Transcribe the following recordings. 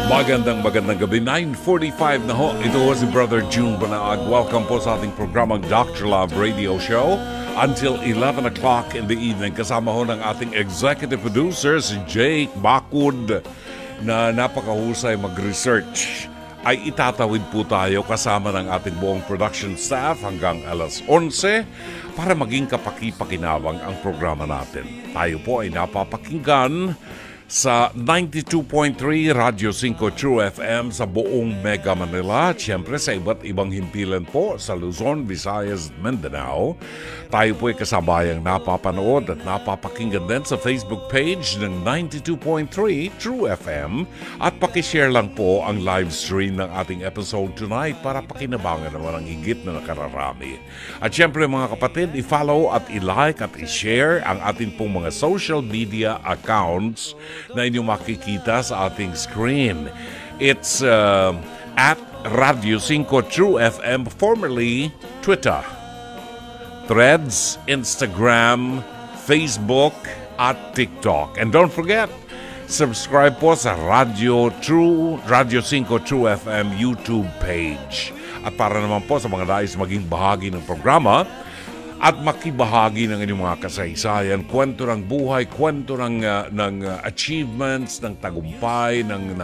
Magandang gabi, 9:45 na ho. Ito ho si Brother June Banaag. Welcome po sa ating programang Dr. Love Radio Show until 11 o'clock in the evening. Kasama ho ng ating executive producer si Jake Bacud na napakahusay mag-research. Ay itatawid po tayo kasama ng ating buong production staff hanggang alas 11 para maging kapaki-pakinabang ang programa natin. Tayo po ay napapakinggan sa 92.3 Radyo 5 True FM sa buong Mega Manila. Siyempre sa iba't ibang himpilan po sa Luzon, Visayas, Mindanao. Tayo po ay kasabayang napapanood at napapakinggan din sa Facebook page ng 92.3 True FM. At pakishare lang po ang live stream ng ating episode tonight para pakinabangan naman ang higit na nakararami. At siyempre mga kapatid, i-follow at i-like at i-share ang ating pong mga social media accounts na inyong makikita sa ating screen. It's at Radio 5 True FM, formerly Twitter, Threads, Instagram, Facebook, at TikTok. And don't forget, subscribe po sa Radio 5 True FM YouTube page. At para naman po sa mga nais maging bahagi ng programa at makibahagi ng inyong mga kasaysayan, kwento ng buhay, kwento ng achievements, ng tagumpay, ng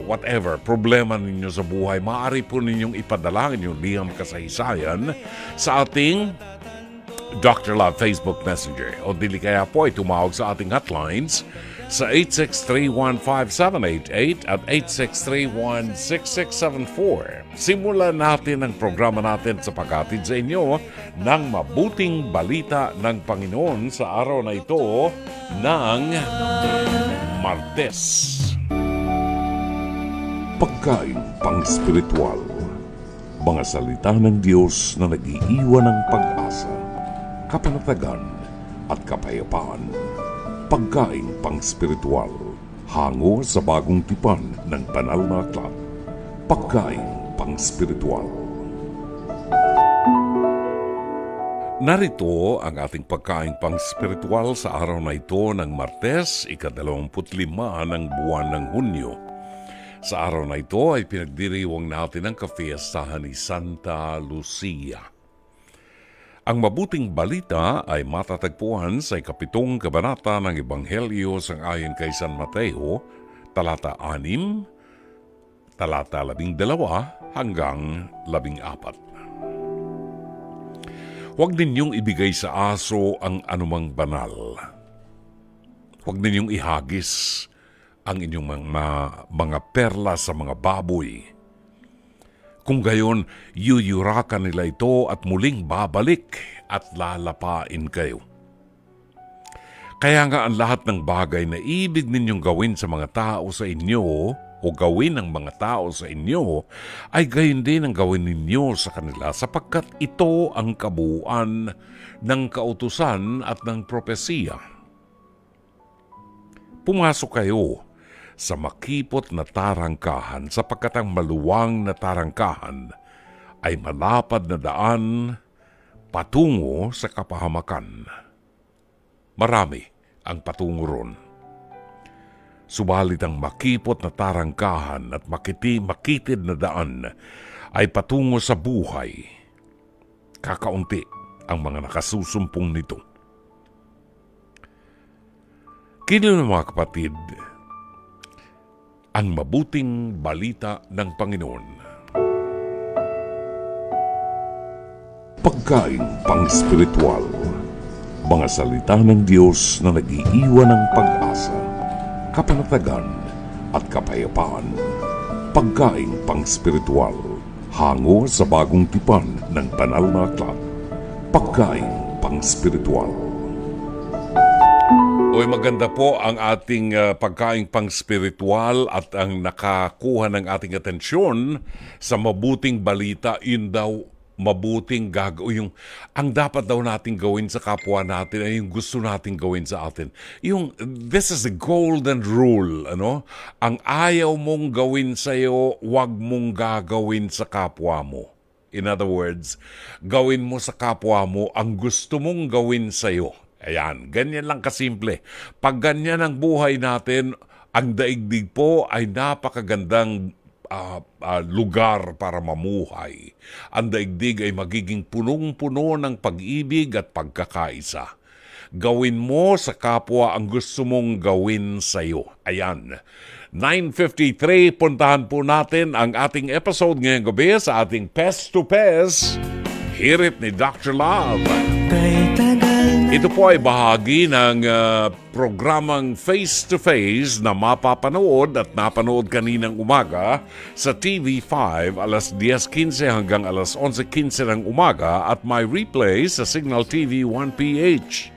whatever problema ninyo sa buhay, maaari po ninyong ipadala ang inyong liham kasaysayan sa ating Dr. Love Facebook Messenger. O dili kaya po ay tumawag sa ating hotlines sa 863-15788 at 863-16674. Simulan natin ang programa natin sa paghatid sa inyo ng mabuting balita ng Panginoon sa araw na ito ng Martes. Pagkain pang-spiritual, mga salita ng Diyos na nag-iiwan ng pag-asa, kapanatagan at kapayapaan. Pagkain pang-spiritual, hango sa bagong tipan ng banal na aklat. Pagkain pang-spiritual. Narito ang ating pagkain pang-spiritual sa araw na ito ng Martes, ika-25 ng buwan ng Hunyo. Sa araw na ito ay pinagdiriwang natin ang kafiestahan ni Santa Lucia. Ang mabuting balita ay matatagpuan sa ikapitong kabanata ng Ebanghelyo sangayon kay San Mateo, talata 6, talata 12 hanggang 14. Huwag ninyong ibigay sa aso ang anumang banal. Huwag ninyong ihagis ang inyong mga perla sa mga baboy. Kung gayon, yuyurakan nila ito at muling babalik at lalapain kayo. Kaya nga ang lahat ng bagay na ibig ninyong gawin sa mga tao sa inyo o gawin ng mga tao sa inyo, ay gayon din ang gawin ninyo sa kanila sapagkat ito ang kabuuan ng kautusan at ng propesiya. Pumasok kayo sa makipot na tarangkahan sapagkat ang maluwang na tarangkahan ay malapad na daan patungo sa kapahamakan. Marami ang patungo ron. Subalit ang makipot na tarangkahan at makitid na daan ay patungo sa buhay. Kakaunti ang mga nakasusumpong nito. Kino na mga kapatid, ang mabuting balita ng Panginoon. Pagkain pang-spiritual, mga salita ng Diyos na nag-iiwan ng pag-asa, kapanatagan at kapayapaan. Pagkain pang-spiritual, hango sa bagong tipan ng banal na aklat. Pagkain pang-spiritual. Oy, maganda po ang ating pagkain pang-spiritual at ang nakakuha ng ating atensyon sa mabuting balita, yun daw mabuting gagawin. Ang dapat daw nating gawin sa kapwa natin ay yung gusto nating gawin sa atin. This is the golden rule, ano? Ang ayaw mong gawin sa'yo, wag mong gagawin sa kapwa mo. In other words, gawin mo sa kapwa mo ang gusto mong gawin sa'yo. Ayan, ganyan lang kasimple. Pag ganyan ang buhay natin, Ang daigdig po ay napakagandang lugar para mamuhay. Ang daigdig ay magiging punong-puno ng pag-ibig at pagkakaisa. Gawin mo sa kapwa ang gusto mong gawin sa iyo. Ayan. 9:53, puntahan po natin ang ating episode ngayong gabi sa ating Pest to Pest. Hirit ni Dr. Love. Ito po ay bahagi ng programang Face to Face na mapapanood at napanood kaninang umaga sa TV5 alas 10:15 hanggang alas 11:15 ng umaga at may replay sa Signal TV 1PH.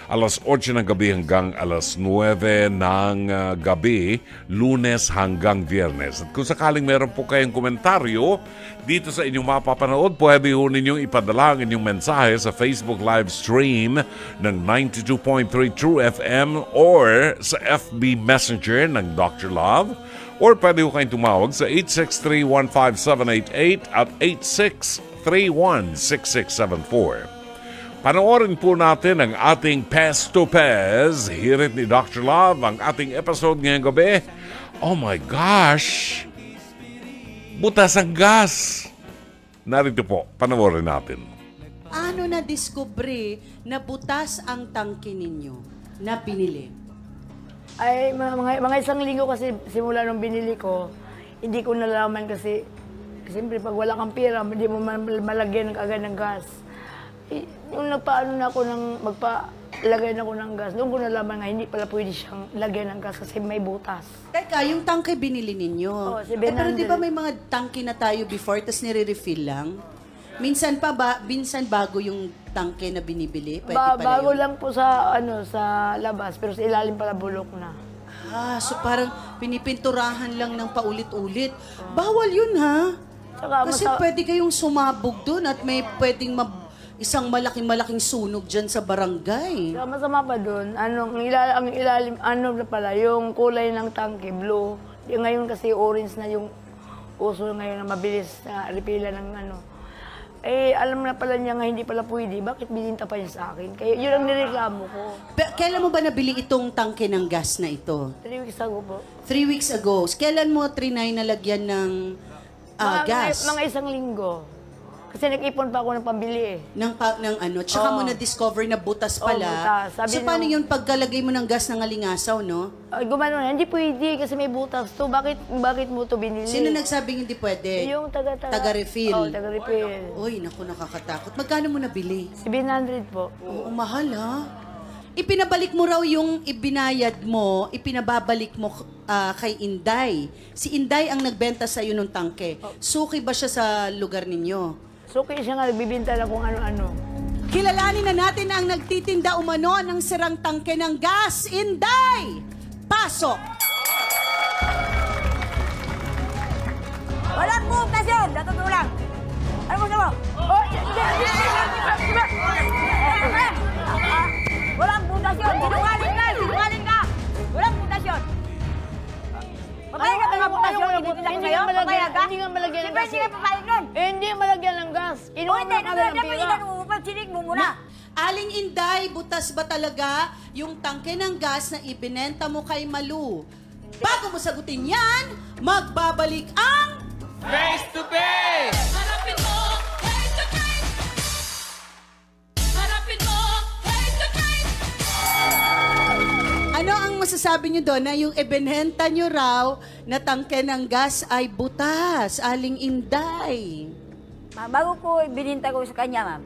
Alas 8 ng gabi hanggang alas 9 ng gabi, Lunes hanggang Biyernes. At kung sakaling meron po kayong komentaryo dito sa inyong mapapanood, pwede ho ninyong ipadala ang inyong mensahe sa Facebook live stream ng 92.3 True FM or sa FB Messenger ng Dr. Love. Or pwede ho kayong tumawag sa 863-15788 at 8631-6674. Panoorin po natin ang ating Pest to Pest. Hirit ni Dr. Love ang ating episode ngayong gabi. Oh my gosh! Butas ang gas! Narito po, panoorin natin. Ano na-discover na butas ang tangke ninyo na binili? Ay, mga isang linggo kasi simula nung binili ko, hindi ko nalaman kasi siyempre pag wala kang pera, hindi mo malagyan agad ng gas. Yung nagpaano na ako magpalagay na ako ng gas, doon ko nalaman nga hindi pala pwede siyang lagyan ng gas kasi may butas. Teka, yung tangke binili ninyo. Oo, 700. Pero di ba may mga tangke na tayo before, tas nire-refill lang? Minsan bago yung tangke na binibili? Pwede pala Bago yun? lang po sa labas, pero sa ilalim pala bulok na. So parang pinipinturahan lang ng paulit-ulit. Bawal yun, ha? Saka, Kasi pwede kayong sumabog doon at may pwedeng isang malaking sunog dyan sa barangay. Saka masama pa doon, ang ilalim, na pala, yung kulay ng tangke, blue. Yung ngayon kasi orange na yung uso ngayon na mabilis na repila ng alam na pala niya nga hindi pala pwede, bakit bininta pa niya sa akin? Kaya yun ang nireklamo ko. Kailan mo ba nabili itong tangke ng gas na ito? 3 weeks ago po. 3 weeks ago. Kailan mo trinay na lagyan ng gas? Mga isang linggo. Kasi nag-ipon pa ako ng pambili eh. Tsaka mo na-discover na butas pala. Butas. So paano yun pagkalagay mo ng gas ng alingasaw, no? Gumano na, hindi pwede kasi may butas to. Bakit mo to binili? Sino nagsabing hindi pwede? Yung taga-refill. Oo, taga-refill. Uy, naku, nakakatakot. Magkano mo nabili? 700 po. Oo, mahal ha. Ipinabalik mo raw yung ibinayad mo, ipinababalik mo kay Inday. Si Inday ang nagbenta sa'yo ng tangke. Suki ba siya sa lugar ninyo? Suki siya nga, nagbibinta na kung ano-ano. Kilalanin na natin ang nagtitinda umano ng sirang tangke ng gas. Inday! Pasok! Walang butas yun! Natuto lang! Ano gusto mo? Oh, Walang butas yun! Sinungaling ka! Sinungaling ka! Walang butas yun! Papayag ka ba ng butas yun? Hindi ko sa'yo? Papayag ka? Hindi nga malagyan ng Siyempre, gas. sige papayag nun! Hindi malagyan ng gas. O Inuha hindi, mo kami ng pera. nagpapalitan mo. Pagsinig mo muna. Aling Inday, butas ba talaga yung tangke ng gas na ibinenta mo kay Malu? Bago mo sagutin yan, magbabalik ang... Face to face! Harapin mo, face to face! Harapin mo, face to face! Ano ang masasabi nyo doon na yung ibinenta nyo raw na tangke ng gas ay butas, Aling Inday? Ma'am, bago ko bininta ko sa kanya, ma'am,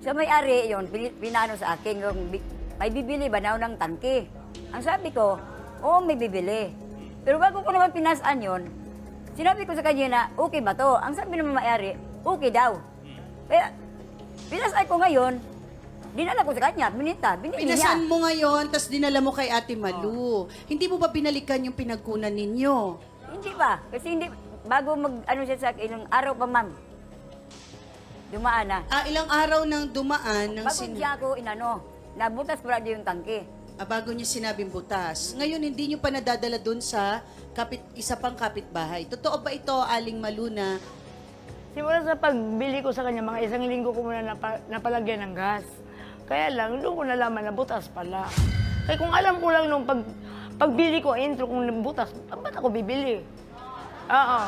sa may-ari yun, pinano sa akin, yung, may bibili ba na ng tangke? Ang sabi ko, oo, may bibili. Pero bago ko naman pinasaan yun, sinabi ko sa kanya na, okay ba to? Ang sabi naman may-ari, okay daw. Kaya, pinasaan ko ngayon, dinala ko sa kanya, binili niya. Pinasan mo ngayon, tas dinala mo kay Ate Malu. Hindi mo ba binalikan yung pinagkunan ninyo? Hindi pa, kasi hindi, bago siya sa akin, ilang araw pa, ma'am. Dumaan na. Ilang araw nang dumaan ng Bago siya ako nabutas pa rin yung tangke. bago niyo sinabing butas. Ngayon, hindi niyo pa nadadala dun sa isa pang kapitbahay. Totoo ba ito, Aling Malu, na Simula sa pagbili ko sa kanya, mga isang linggo ko muna napalagyan ng gas. Kaya lang, doon ko nalaman na butas pala. Kaya kung alam ko lang nung pagbili ko, intro kung butas, ba't ako bibili? Oo.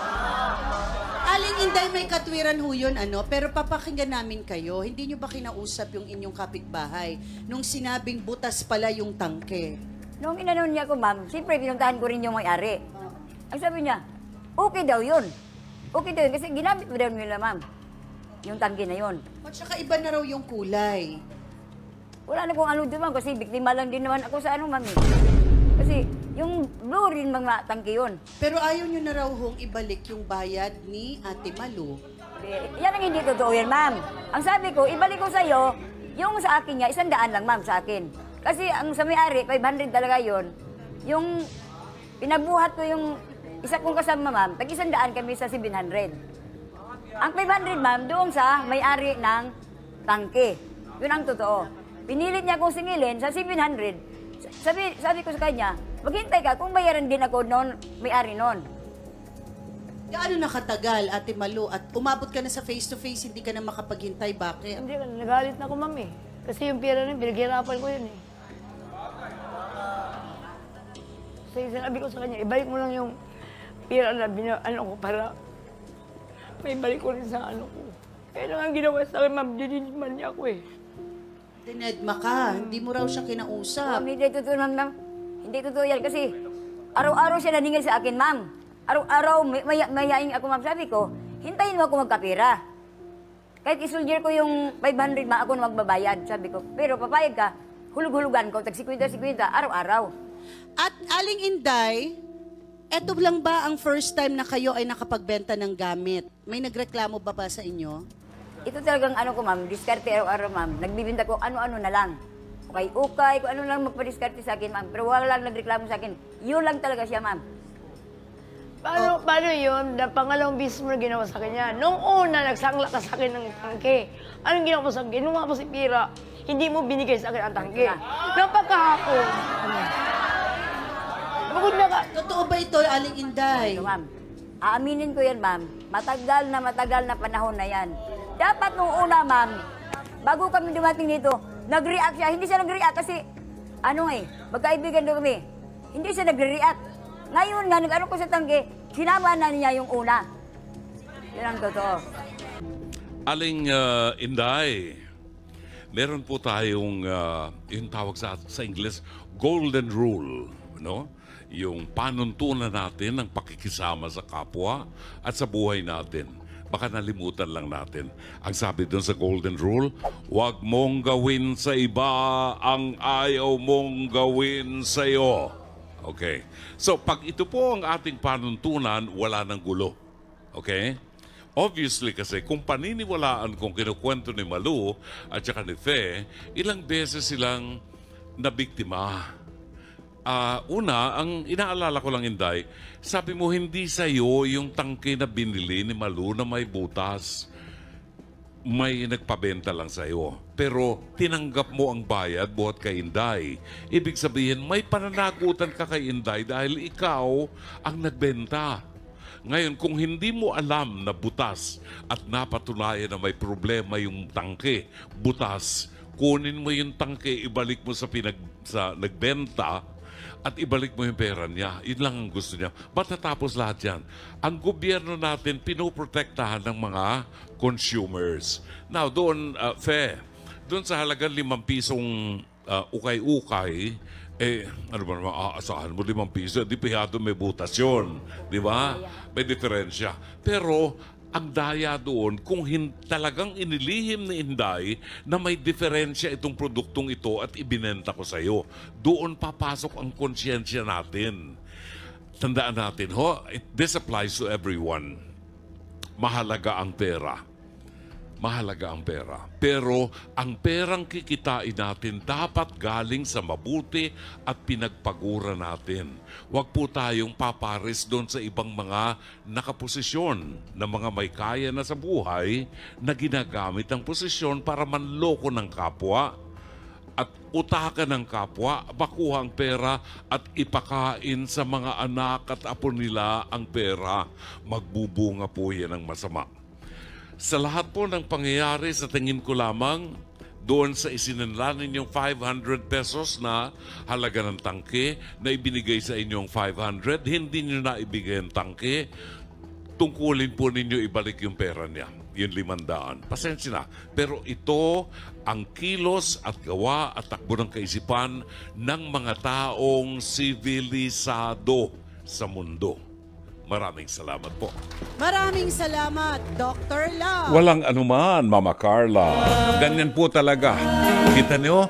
Aling Inday, may katwiran ho yun, pero papakinggan namin kayo. Hindi nyo ba kinausap yung inyong kapitbahay nung sinabing butas pala yung tangke? Nung inanon niya ko, ma'am, siyempre pinuntahan ko rin yung may-ari. Ang sabi niya, okay daw yun. Okay daw yun, kasi ginamit mo daw nila, ma'am. Yung tangke na yun. At saka iba na raw yung kulay. Wala na kung ano doon, ma'am, kasi biktima lang din naman ako sa ma'am. Kasi yung blue rin mga tangke yun. Pero ayaw nyo na raw hong ibalik yung bayad ni Ate Malu. Yan ang hindi totoo yan, ma'am. Ang sabi ko, ibalik ko sa'yo, yung sa akin niya, 100 lang, ma'am, sa akin. Kasi ang sa may-ari, 500 talaga yun. Yung pinabuhat ko yung isa kong kasama, ma'am, tag-100 kami sa 700. Ang 500, ma'am, doon sa may-ari ng tangke. Yun ang totoo. Pinilit niya kong singilin sa 700. Sabi ko sa kanya, maghintay ka kung bayaran din ako noon, may-ari noon. Gaano nakatagal, Ate Malu? At umabot ka na sa face-to-face, hindi ka na makapaghintay. Bakit? Hindi, nagalit na ako, ma'am eh. Kasi yung pera rin, pinaghirapan ko yun eh. Kasi sinabi ko sa kanya, ibalik mo lang yung pera na ko para may balik ko rin sa ko. Kaya lang ang ginawa sa akin, ma'am, dinidman niya ako eh. Dinedma ka, hindi mo raw siya kinausap. Ma'am, hindi totoo, ma'am. Hindi totoo yan kasi araw-araw siya naningil sa akin, ma'am. Araw-araw, mayayain ako, ma'am. Sabi ko, hintayin mo ako magkapira. Kahit isoldier ko yung 500, ako na magbabayad, sabi ko. Pero papayag ka, hulug-hulugan ko, tag 50-50, araw-araw. At Aling Inday, eto lang ba ang first time na kayo ay nakapagbenta ng gamit? May nagreklamo ba sa inyo? Ito talagang ko, ma'am, diskarte araw-araw, ma'am. Nagbibinta ko ano-ano na lang. Ukay, kung ano lang magpa-diskarte sa akin, ma'am. Pero wala lang nagreklamo sa akin. Yun lang talaga siya, ma'am. Paano yun? Pangalawang business mo na ginawa sa kanya. Nung una, nagsangla ka sa akin ng tangke. Anong ginawa mo sa akin? Ginawa mo si Pira. Hindi mo binigay sa akin ang tangke. Napagkahapon. Bukod na ka. Totoo ba ito, Aling Inday? Ito, ma'am. Aaminin ko yan, ma'am. Matagal na panahon na yan. Dapat nung una, ma'am, bago kami dumating dito, nag-react siya. Hindi siya nag-react kasi, magkaibigan doon kami. Hindi siya nag-react. Ngayon nga, nag-ano ko sa tangke, sinama na niya yung una. Yan ang totoo. Aling Inday, meron po tayong yung tawag sa English, golden rule, no? Yung panuntunan natin ng pakikisama sa kapwa at sa buhay natin. Baka nalimutan lang natin. Ang sabi doon sa golden rule, huwag mong gawin sa iba ang ayaw mong gawin sa iyo. Okay? So, pag ito po ang ating panuntunan, wala nang gulo. Okay? Obviously kasi, kung paniniwalaan kung kinukwento ni Malu at saka ni Fe, ilang beses silang nabiktima. Una, ang inaalala ko lang, Inday, sabi mo hindi sa'yo yung tangke na binili ni Malu na may butas. May nagpabenta lang sa'yo. Pero tinanggap mo ang bayad buhat kay Inday. Ibig sabihin, may pananagutan ka kay Inday dahil ikaw ang nagbenta. Ngayon, kung hindi mo alam na butas at napatunayan na may problema yung tangke, butas, kunin mo yung tangke, ibalik mo sa nagbenta, at ibalik mo yung pera niya. Yun lang ang gusto niya. Matatapos lahat yan. Ang gobyerno natin, pinoprotektahan ng mga consumers. Now, doon, doon sa halagang 5 pisong ukay-ukay, ano ba naman, aasahan mo 5 piso, di pihado may butas yun. Di ba? May diferensya. Pero, ang daya doon, kung talagang inilihim ni Inday na may diferensya itong produktong ito at ibinenta ko sa iyo, doon papasok ang konsyensya natin. Tandaan natin, this applies to everyone. Mahalaga ang pera. Mahalaga ang pera. Pero ang perang kikitain natin dapat galing sa mabuti at pinagpagura natin. Huwag po tayong papares doon sa ibang mga nakaposisyon na mga may kaya na sa buhay na ginagamit ang posisyon para manloko ng kapwa at utakan ng kapwa, makuha ang pera at ipakain sa mga anak at apo nila ang pera. Magbubunga po yan ng masama. Sa lahat po ng pangyayari, sa tingin ko lamang, doon sa isinanla ninyong 500 pesos na halaga ng tangke na ibinigay sa inyong 500, hindi nyo na ibigay ang tangke, tungkulin po ninyo ibalik yung pera niya, yung 500. Pasensya na. Pero ito ang kilos at gawa at takbo ng kaisipan ng mga taong sibilisado sa mundo. Maraming salamat po. Maraming salamat, Dr. Love. Walang anuman, Mama Carla. Ganyan po talaga. Kita niyo,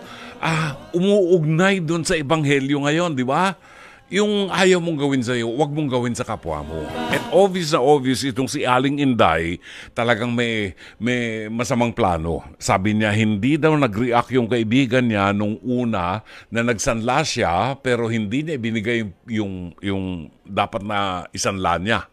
umuugnay doon sa ebanghelyo ngayon, di ba? Yung ayaw mong gawin sa'yo, huwag mong gawin sa kapwa mo. At obvious na obvious itong si Aling Inday, talagang may masamang plano. Sabi niya, hindi daw nag-react yung kaibigan niya nung una na nagsanla siya, pero hindi niya ibinigay yung dapat na isanla niya,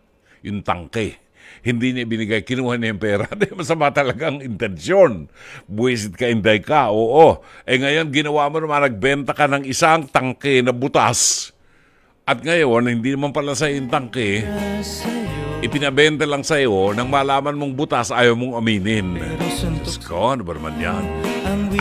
yung tangke. Hindi niya binigay, kinuha niya yung pera. Masama talagang intensyon. Buwisit ka, Inday ka, oo. Ngayon, ginawa mo naman, nagbenta ka ng isang tangke na butas. At ngayon, hindi naman pala sa yung tangke, ipinabenta lang sa iyo, nang malaman mong butas, ayaw mong aminin. Diyos ko, ano ba naman yan?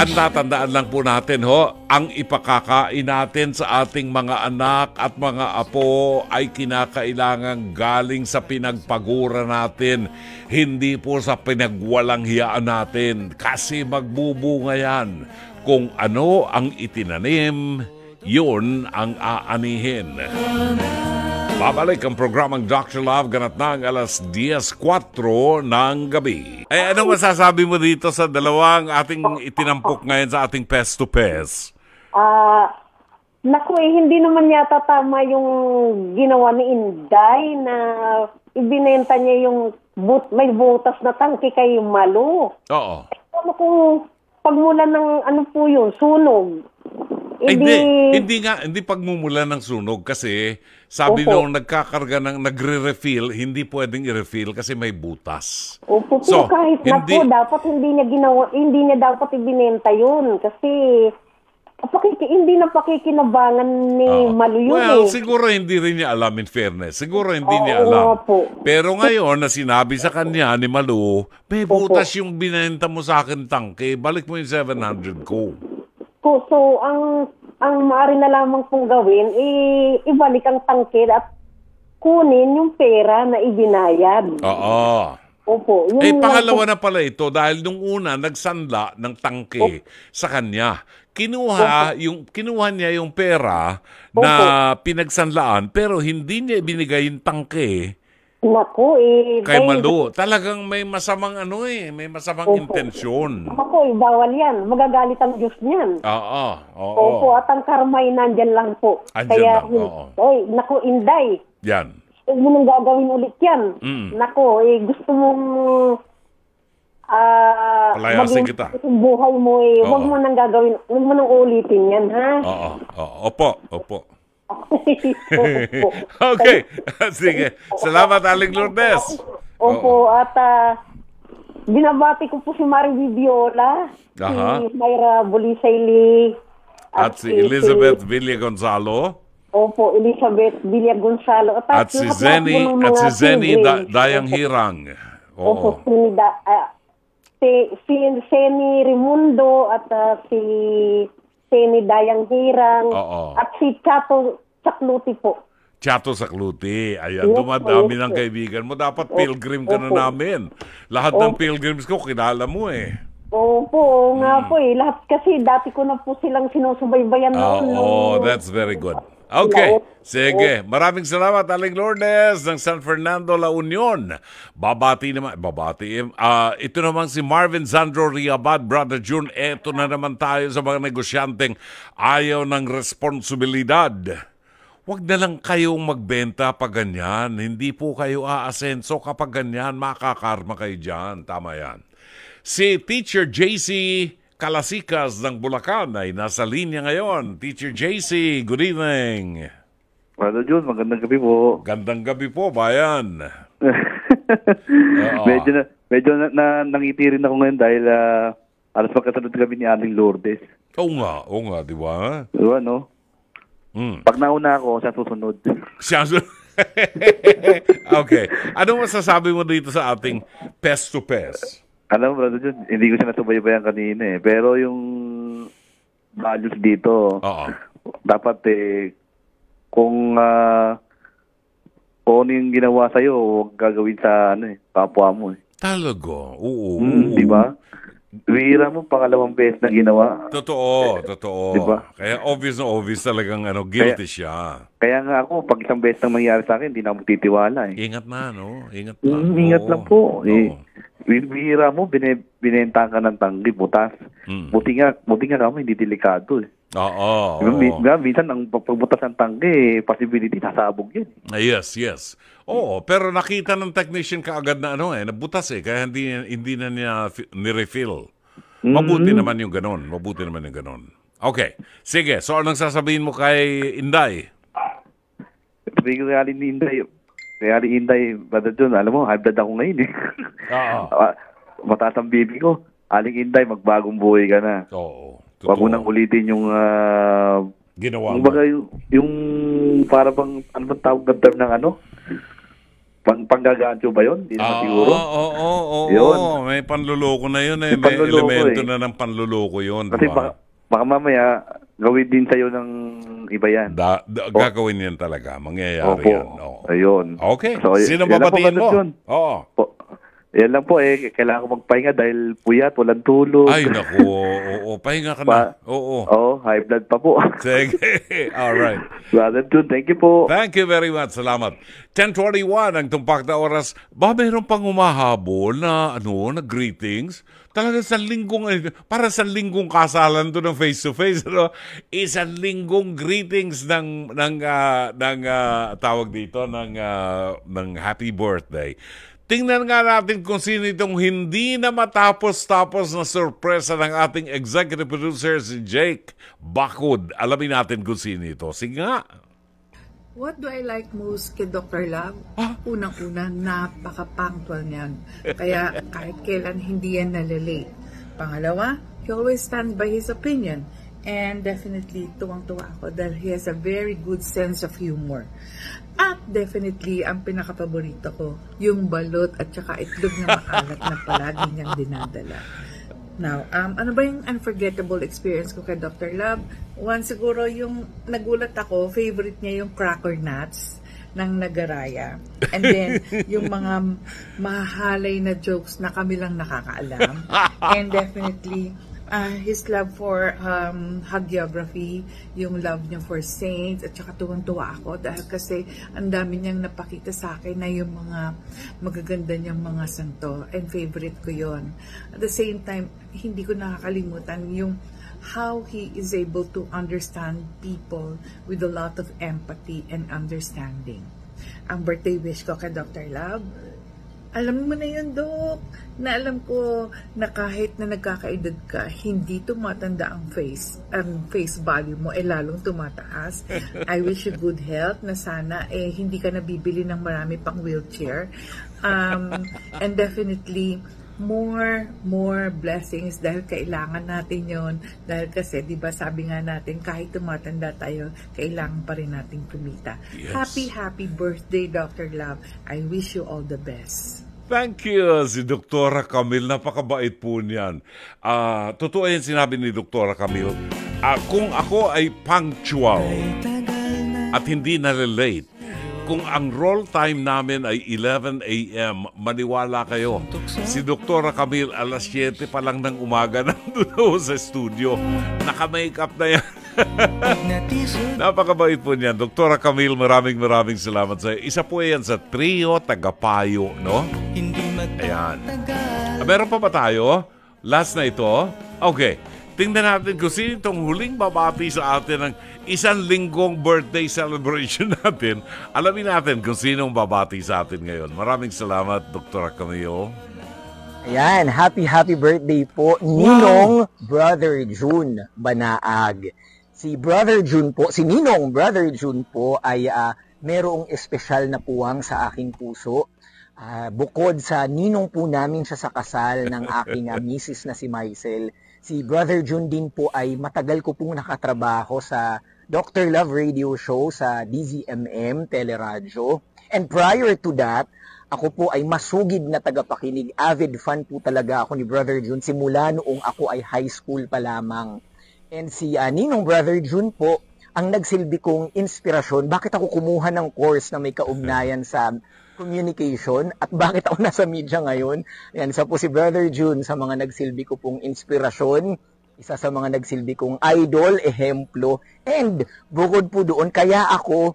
At natandaan lang po natin, ang ipakakain natin sa ating mga anak at mga apo ay kinakailangan galing sa pinagpagura natin, hindi po sa pinagwalang hiyaan natin. Kasi magbubunga yan. Kung ano ang itinanim, yun ang aanihin. Babalik ang programang Dr. Love ganat ng alas 10:04 ng gabi. Anong masasabi mo dito sa dalawang ating itinampok ngayon sa ating Pest to Pest? Naku hindi naman yata tama yung ginawa ni Inday na ibinenta niya yung may butas na tangke kay Malu. Oo. Ano kung pagmula ng ano po yun, sunog? Hindi pagmumula ng sunog kasi sabi nung nagkakarga ng nagre-refill, hindi pwedeng i-refill kasi may butas. Opo, so, kahit dapat hindi niya dapat ibinenta yun kasi hindi na pakikinabangan ni Malu yun. Well, siguro hindi rin niya alam, in fairness. Siguro hindi niya alam. Pero ngayon na sinabi sa kanya ni Malu, may butas yung binenta mo sa akin tangke, balik mo yung 700 ko. So, ang maaari na lamang pong gawin, ibalik ang tangke at kunin yung pera na ibinayad. Oo. Opo. Pangalawa na pala ito dahil nung una nagsanla ng tangke sa kanya. Kinuha niya yung pera na pinagsanlaan pero hindi niya ibinigay yung tangke. Naku, kay Malu. Talagang may masamang may masamang intensyon. Naku, bawal yan. Magagalit ang Diyos niyan. Oo. Opo, at ang karmay nandyan lang po. Andyan lang, naku, Inday. Yan. Huwag mo nang gagawin ulit yan. Naku, gusto mong palayasin kita. Buhay mo huwag mo nang gagawin, huwag mo nang ulitin yan, ha? Oo. Opo. Okay. Sige. Salamat, Aling Lourdes. Opo, at binabati ko po si Marie Viviola, si Myra Bulisayli, at si Elizabeth Villa Gonzalo. Opo, Elizabeth Villa Gonzalo. At si Zenny Dayang Hirang. Opo, si Seni Rimundo at si Seni Dayang Hirang. At si Chato Sakluti po. Chato Sakluti. Ayan, dumadami ng kaibigan mo. Dapat pilgrim ka na namin. Lahat ng pilgrims ko, kilala mo Opo, nga po Lahat kasi dati ko na po silang sinusubaybayan noon. That's very good. Okay, sige. Maraming salamat, Aling Lourdes ng San Fernando, La Union. Babati. Ito naman si Marvin Sandro Riabad, Brother June. Ito na naman tayo sa mga negosyanteng ayaw ng responsibilidad. Huwag na lang kayong magbenta pag ganyan. Hindi po kayo aasenso kapag ganyan. Makakarma kayo dyan. Tama yan. Si Teacher JC Kalasikas ng Bulacan ay nasa linya ngayon. Teacher JC, good evening. Brother June, magandang gabi po. Gandang gabi po, bayan. medyo nangiti rin ako ngayon dahil alas magkasunod kami ni Aling Lourdes. Oo nga, di ba? Diba, no? Pag nauna ako, siya susunod. Okay. Anong masasabi mo dito sa ating Pest to Pest? Alam mo, Brother Jun, hindi ko siya nasubaybayan kanina eh. Pero yung values dito, Oo. dapat kung ano yung ginawa sa'yo, huwag gagawin sa kapwa mo eh. Talaga. Oo. Di ba? Bihira mo, pangalawang beses na ginawa. Totoo. Diba? Kaya obvious na obvious talagang guilty siya. Kaya nga ako, pag isang beses nang mangyari sa akin, hindi na ako magtitiwala eh. Ingat na, no? Ingat na. Ingat lang po. Oo. Bihira mo, binenta ka ng tanggi, butas. Buti nga kami, hindi delikado eh. Oo. Minsan, ang pagbutas ng tanggi, possibility, nasabog yun. Yes. Oo, pero nakita ng technician kaagad na nabutas kaya hindi na niya ni-refill. Mabuti naman yung ganon. Okay, sige. So, anong sasabihin mo kay Inday? Sabi ko kay Inday, Brother John, alam mo, high blood ako ngayon eh. Oo. Mataas ang baby ko. Aling Inday, magbagong buhay ka na. Oo. Huwag mo nang ulitin yung ginawa mo. Yung para bang, ano bang tawag na term ng panggagancho ba yun? Hindi naman siguro. Oo. May panluloko na yun eh. May elemento na ng panluloko yun. Kasi baka mamaya, gawin din sa'yo ng iba yan. Gagawin yan talaga. Mangyayari yan. Ayun. Okay. So, sino babatiin mo? Oo. Yan lang po kailangan ko magpahinga dahil puyat, walang tulog. Ay, naku. Oo, pahinga ka na. Oo. High blood pa po. Sige. All right. Brother Jun, thank you po. Thank you very much. Salamat. 10:21 ang tumpak na oras. Mayroon pang umahabol na greetings. Talaga sa linggong, para sa linggong kasalan to ng face-to-face. Isang linggong greetings ng tawag dito, ng happy birthday. Tingnan nga natin kung sino itong hindi na matapos-tapos na sorpresa ng ating executive producer si Jake Bakod. Alamin natin kung sino ito. Sige nga. What do I like most kay Dr. Love? Unang-una, napaka-punctual niyan. Kaya kahit kailan hindi yan nalilate. Pangalawa, he always stands by his opinion. And definitely, tuwang-tuwa ako dahil he has a very good sense of humor. At definitely, ang pinaka-paborito ko, yung balot at saka itlog na makalat na palagi niyang dinadala. Now, ano ba yung unforgettable experience ko kay Dr. Love? One, siguro yung nagulat ako, favorite niya yung cracker nuts ng Nagaraya. And then, yung mga mahalay na jokes na kami lang nakakaalam. And definitely, his love for hagiography, yung love niya for saints, at saka tuwang-tuwa ako dahil kasi ang dami niyang napakita sa akin na yung mga magaganda niyang mga santo, and favorite ko yon. At the same time, hindi ko nakakalimutan yung how he is able to understand people with a lot of empathy and understanding. Ang birthday wish ko kay Dr. Love, alam mo na yun, Dok, na alam ko na kahit na nagkakaedad ka, hindi tumatanda ang face value mo, lalong tumataas. I wish you good health, na sana hindi ka nabibili ng marami pang wheelchair. And definitely, more blessings dahil kailangan natin yon. Dahil kasi, di ba sabi nga natin, kahit tumatanda tayo, kailangan pa rin natin kumita. Yes. Happy birthday, Dr. Love. I wish you all the best. Thank you, si Dr. Camille. Napakabait po niyan. Totoo yan sinabi ni Dr. Camille. Kung ako ay punctual at hindi nalilate, kung ang roll time namin ay 11 a.m., maniwala kayo, si Dr. Camille alas 7 pa lang ng umaga nandun sa studio. Naka-makeup na yan. Napakabait po niyan. Dr. Camille, maraming salamat sa iyo. Isa po yan sa trio Tagapayo, no? Ayan. Meron pa ba tayo? Last na ito? Okay. Tingnan natin kung sino itong huling babati sa atin ng isang linggong birthday celebration natin. Alamin natin kung sinong babati sa atin ngayon. Maraming salamat, Dr. Camille. Ayan, happy birthday po, Ninong Brother June Banaag. Si Ninong Brother June po ay merong espesyal na puwang sa aking puso. Bukod sa ninong po namin siya sa kasal ng aking misis na si Maisel, si Brother June din po ay matagal ko pong nakatrabaho sa Dr. Love Radio Show sa DZMM Teleradyo. And prior to that, ako po ay masugid na tagapakinig. Avid fan po talaga ako ni Brother June simula noong ako ay high school pa lamang. And si Ninong Brother June po, ang nagsilbi kong inspirasyon, bakit ako kumuha ng course na may kaugnayan sa communication at bakit ako nasa media ngayon. Yan, isa po si Brother June sa mga nagsilbi ko pong inspirasyon, isa sa mga nagsilbi kong idol, ehemplo, and bukod po doon, kaya ako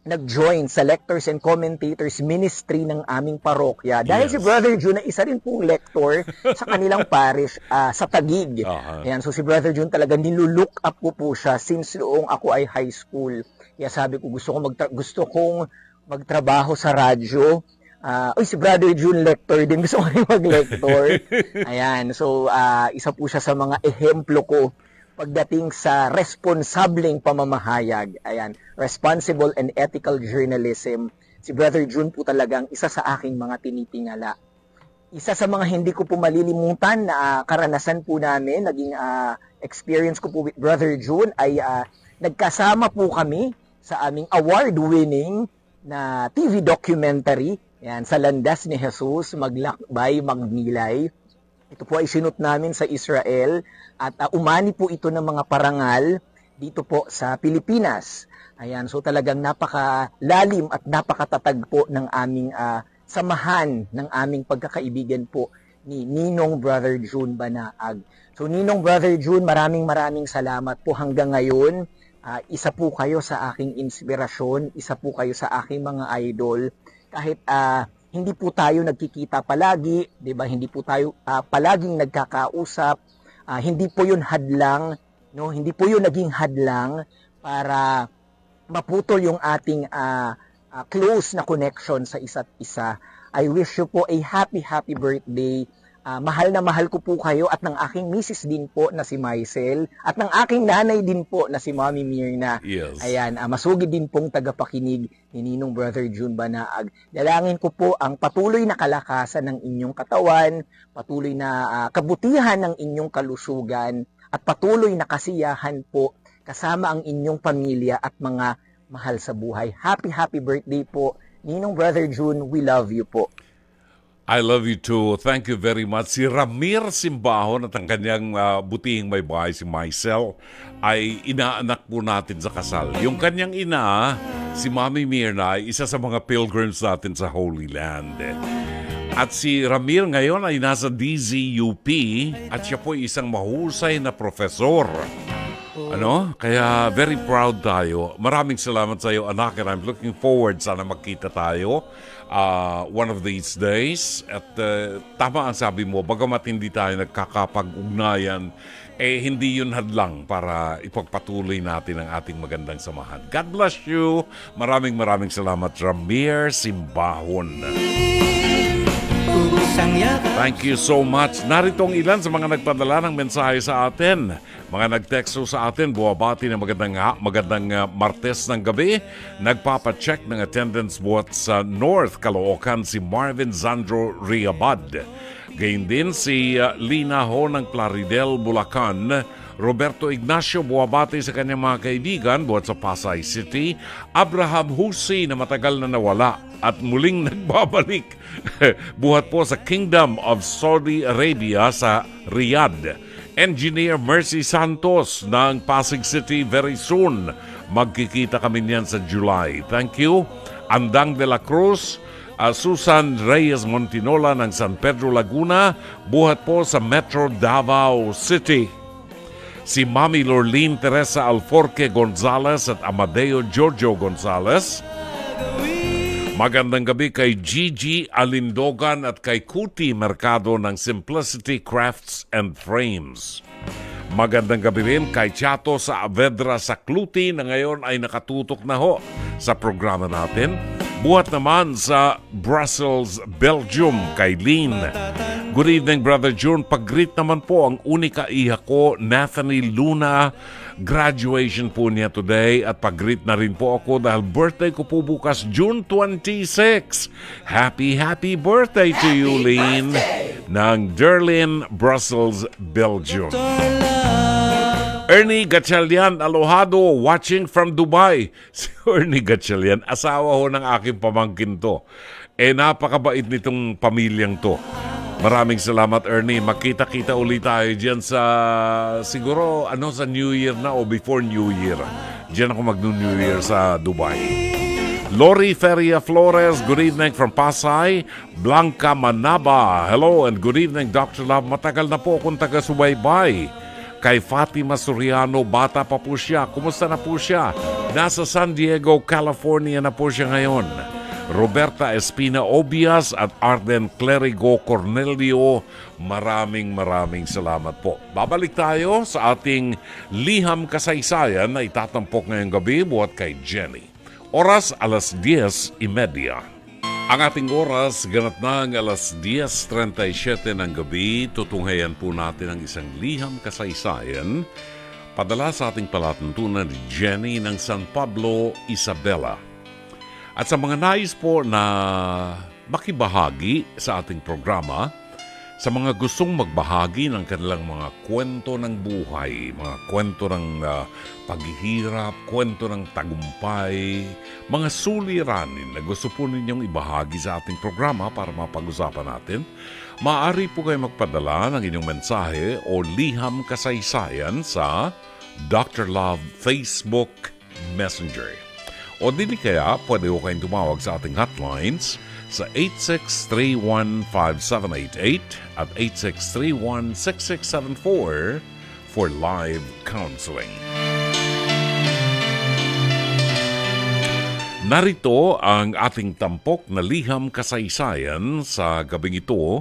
nag-join sa Lectors and Commentators Ministry ng aming parokya. Dahil si Brother June ay isa rin pong lector sa kanilang parish sa Taguig. Ayan, so si Brother June talaga nilulook up ko po siya since noong ako ay high school. Kaya sabi ko gusto kong magtrabaho sa radyo. Si Brother June lector din. Gusto ko rin mag-lector. Ayan, so isa po siya sa mga ehemplo ko pagdating sa responsableng pamamahayag. Ayan, responsible and ethical journalism. Si Brother June po talagang isa sa aking mga tinitingala. Isa sa mga hindi ko po malilimutan na karanasan po namin, naging experience ko po with Brother June ay nagkasama po kami sa aming award-winning na TV documentary, yan, sa Landas ni Jesus, Maglakbay, Magnilay. Ito po ay sinut namin sa Israel at umani po ito ng mga parangal dito po sa Pilipinas. Ayan, so talagang napakalalim at napakatatag po ng aming samahan ng aming pagkakaibigan po ni Ninong Brother June Banaag. So Ninong Brother June, maraming salamat po hanggang ngayon. Isa po kayo sa aking inspirasyon, isa po kayo sa aking mga idol. Kahit hindi po tayo nagkikita palagi, 'di ba? Hindi po tayo palaging nagkakausap. Hindi po 'yun hadlang, no? Hindi po 'yun naging hadlang para maputol yung ating close na connection sa isa't isa. I wish you po a happy birthday. Mahal na mahal ko po kayo at ng aking misis din po na si Maisel at ng aking nanay din po na si Mami Mirna. Yes. Ayan, masugid din pong tagapakinig ni Ninong Brother June Banaag. Dalangin ko po ang patuloy na kalakasan ng inyong katawan, patuloy na kabutihan ng inyong kalusugan at patuloy na kasiyahan po kasama ang inyong pamilya at mga mahal sa buhay. Happy birthday po. Ninong Brother June, we love you po. I love you too. Thank you very much. Si Ramir Simbahon at ang kanyang butihing may bahay, si Maisel, ay inaanak po natin sa kasal. Yung kanyang ina, si Mami Mirna, ay isa sa mga pilgrims natin sa Holy Land. At si Ramir ngayon ay nasa DZUP at siya po ay isang mahusay na profesor. Kaya very proud tayo. Maraming salamat sa iyo, anak, and I'm looking forward sana magkita tayo one of these days. At tama ang sabi mo, bagamat hindi tayo nagkakapag-ugnayan, hindi yun hadlang para ipagpatuloy natin ang ating magandang samahan. God bless you. Maraming salamat, Ramir Simbahon. Thank you so much. Narito ang ilan sa mga nagpadala ng mensahe sa atin. Mga nagteksto sa atin, buwabati ng magandang Martes ng gabi. Nagpapacheck ng attendance buhat sa North Caloocan si Marvin Zandro Riabad. Gayun din si Lina Ho ng Plaridel, Bulacan. Roberto Ignacio buwabati sa kanyang mga kaibigan buhat sa Pasay City. Abraham Husi na matagal na nawala at muling nagbabalik buhat po sa Kingdom of Saudi Arabia sa Riyadh. Engineer Mercy Santos ng Pasig City, very soon magkikita kami niyan sa July. Thank you. Andang de la Cruz, Susan Reyes Montinola ng San Pedro Laguna, buhat po sa Metro Davao City. Si Mami Lorlene Teresa Alforque Gonzalez at Amadeo Giorgio Gonzalez. Magandang gabi kay Gigi Alindogan at kay Kuti Mercado ng Simplicity Crafts and Frames. Magandang gabi rin kay Chato sa Avedra sa Cluti na ngayon ay nakatutok na ho sa programa natin. Buhat naman sa Brussels, Belgium kay Lynn. Good evening, Brother June. Pag-greet naman po ang unika iha ko, Nathaniel Luna. Graduation po niya today at pag-greet na rin po ako dahil birthday ko po bukas June 26. Happy birthday to you, Lynn, ng Derlin, Brussels, Belgium. Ernie Gatchalian Alohado, watching from Dubai. Si Ernie Gatchalian, asawa ho ng aking pamangkin to. Napakabait nitong pamilyang to. Maraming salamat, Ernie. Makita-kita ulit tayo dyan sa, siguro, sa New Year na o before New Year. Diyan ako mag-New Year sa Dubai. Lori Feria Flores, good evening from Pasay. Blanca Manaba, hello and good evening, Dr. Love. Matagal na po akong taga-subaybay. Kay Fatima Soriano, bata pa po siya. Kumusta na po siya? Nasa San Diego, California na po siya ngayon. Roberta Espina Obias at Arden Clerigo Cornelio, maraming salamat po. Babalik tayo sa ating liham kasaysayan na itatampok ngayong gabi buhat kay Jenny. Oras 10:30. Ang ating oras, ganap na ang 10:37 ng gabi. Tutunghayan po natin ang isang liham kasaysayan padala sa ating palatuntunan ni Jenny ng San Pablo, Isabela. At sa mga nais po na makibahagi sa ating programa, sa mga gustong magbahagi ng kanilang mga kwento ng buhay, mga kwento ng paghihirap, kwento ng tagumpay, mga suliranin na gusto po ninyong ibahagi sa ating programa para mapag-usapan natin, maaari po kayo magpadala ng inyong mensahe o liham kasaysayan sa Dr. Love Facebook Messenger. O dili kaya, pwede ko kayong tumawag sa ating hotlines sa 8631-5788 at 8631-6674 for live counseling. Narito ang ating tampok na liham kasaysayan sa gabing ito,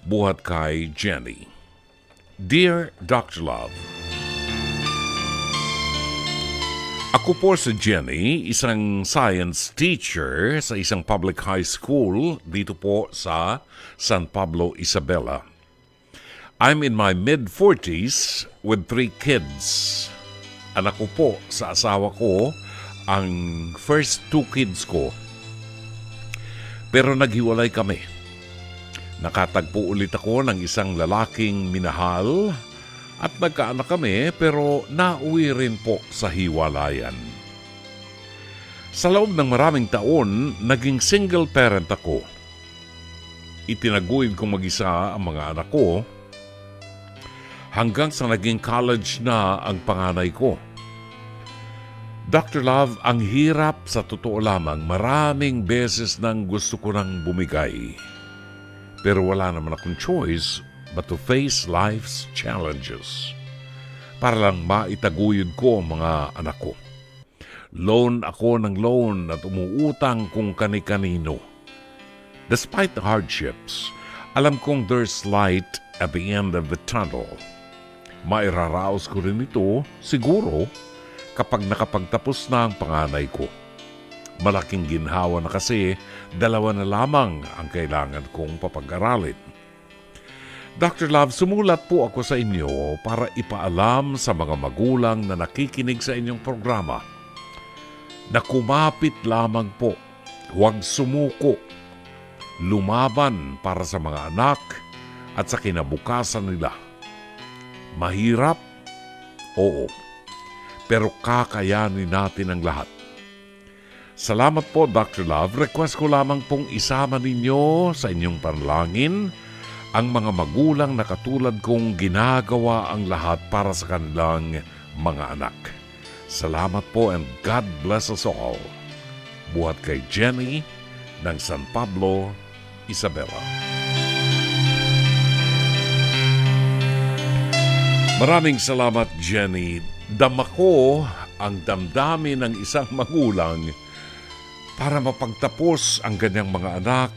buhat kay Jenny. Dear Dr. Love, ako po si Jenny, isang science teacher sa isang public high school dito po sa San Pablo, Isabela. I'm in my mid-40s with 3 kids. Anak ko po sa asawa ko ang first 2 kids ko. Pero naghiwalay kami. Nakatagpo ulit ako ng isang lalaking minahal at nagkaanak kami pero nauwi rin po sa hiwalayan. Sa loob ng maraming taon, naging single parent ako. Itinaguyod kong mag-isa ang mga anak ko hanggang sa naging college na ang panganay ko. Dr. Love, ang hirap sa totoo lamang. Maraming beses nang gusto ko nang bumigay. Pero wala naman akong choice but to face life's challenges. Para lang maitaguyod ko ang mga anak ko. Loan ako ng loan at umuutang kung kani-kanino. Despite the hardships, alam kong there's light at the end of the tunnel. Mairaraos ko rin ito, siguro, kapag nakapagtapos na ang panganay ko. Malaking ginhawa na kasi, 2 na lamang ang kailangan kong papag-aralin. Dr. Love, sumulat po ako sa inyo para ipaalam sa mga magulang na nakikinig sa inyong programa na kumapit lamang po, huwag sumuko, lumaban para sa mga anak at sa kinabukasan nila. Mahirap? Oo. Pero kakayanin natin ang lahat. Salamat po, Dr. Love. Request ko lamang pong isama ninyo sa inyong panalangin ang mga magulang na katulad kong ginagawa ang lahat para sa kanilang mga anak. Salamat po and God bless us all. Buhat kay Jenny ng San Pablo, Isabela. Maraming salamat, Jenny. Dama ko ang damdamin ng isang magulang para mapagtapos ang kanyang mga anak.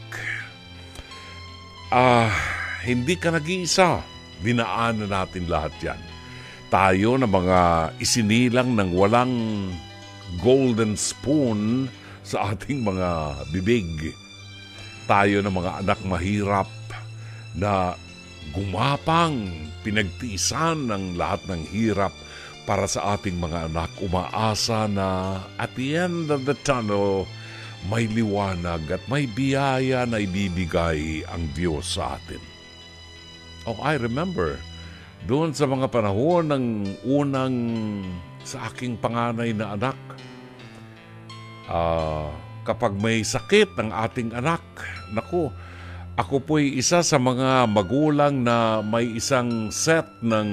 Hindi ka nag-iisa. Dinaanan natin lahat yan. Tayo na mga isinilang ng walang golden spoon sa ating mga bibig. Tayo na mga anak mahirap na gumapang, pinagtiisan ng lahat ng hirap para sa ating mga anak. Umaasa na at the end of the tunnel, may liwanag at may biyaya na ibibigay ang Diyos sa atin. Oh, I remember doon sa mga panahon ng unang sa aking panganay na anak, kapag may sakit ng ating anak, naku, ako po'y isa sa mga magulang na may isang set ng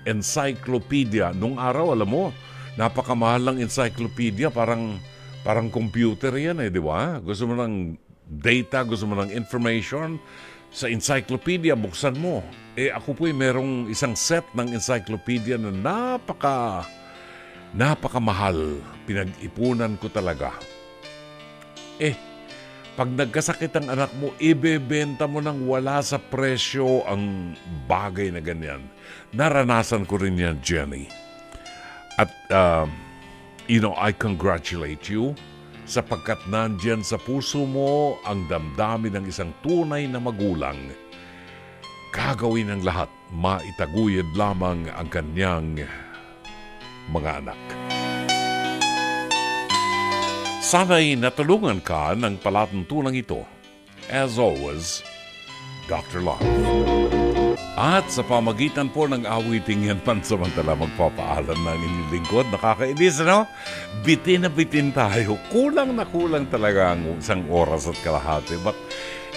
encyclopedia. Nung araw, alam mo, napakamahal ng encyclopedia, parang computer yan di ba? Gusto mo ng data, gusto mo ng information, sa encyclopedia, buksan mo. Ako po'y merong isang set ng encyclopedia na napakamahal. Pinag-ipunan ko talaga. Pag nagkasakit ang anak mo, ibebenta mo nang wala sa presyo ang bagay na ganyan. Naranasan ko rin yan, Jenny. At, I congratulate you sapagkat nandyan sa puso mo ang damdamin ng isang tunay na magulang. Gagawin ang lahat, maitaguyod lamang ang kanyang mga anak. Sana'y natulungan ka ng palatuntunang ito. As always, Dr. Love. At sa pamagitan po ng awiting yan, pansamantala magpapaalam ng inyong lingkod. Nakakainis, no? Bitin na bitin tayo. Kulang na kulang talaga ang isang oras at kalahati. But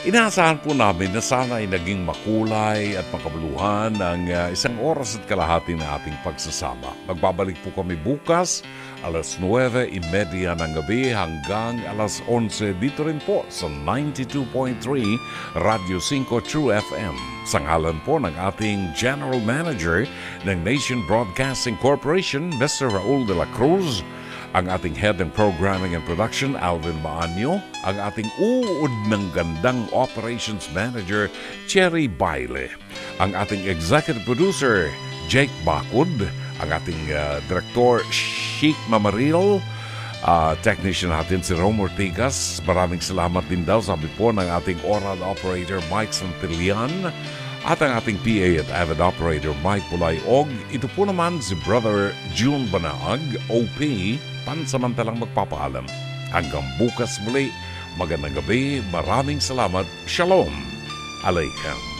inaasahan po namin na sana ay naging makulay at makabuluhan ang isang oras at kalahati na ating pagsasama. Magbabalik po kami bukas, alas 9:30 ng gabi hanggang alas 11 dito rin po sa 92.3 Radio 5 True FM. Sa ngalan po ng ating General Manager ng Nation Broadcasting Corporation, Mr. Raul de la Cruz, ang ating Head ng Programming and Production, Alvin Maanyo, ang ating uod ng gandang Operations Manager, Cherry Baile, ang ating Executive Producer, Jake Bakud, ang ating Director, Sheik Mamaril, technician natin si Rom Ortigas. Maraming salamat din daw, sabi po ng ating Oral Operator, Mike Santillan, at ang ating PA at Avid Operator, Mike Pulayog. Ito po naman si Brother June Banaag, OP, pansamantalang magpapaalam. Hanggang bukas muli, magandang gabi, maraming salamat, Shalom Aleichem.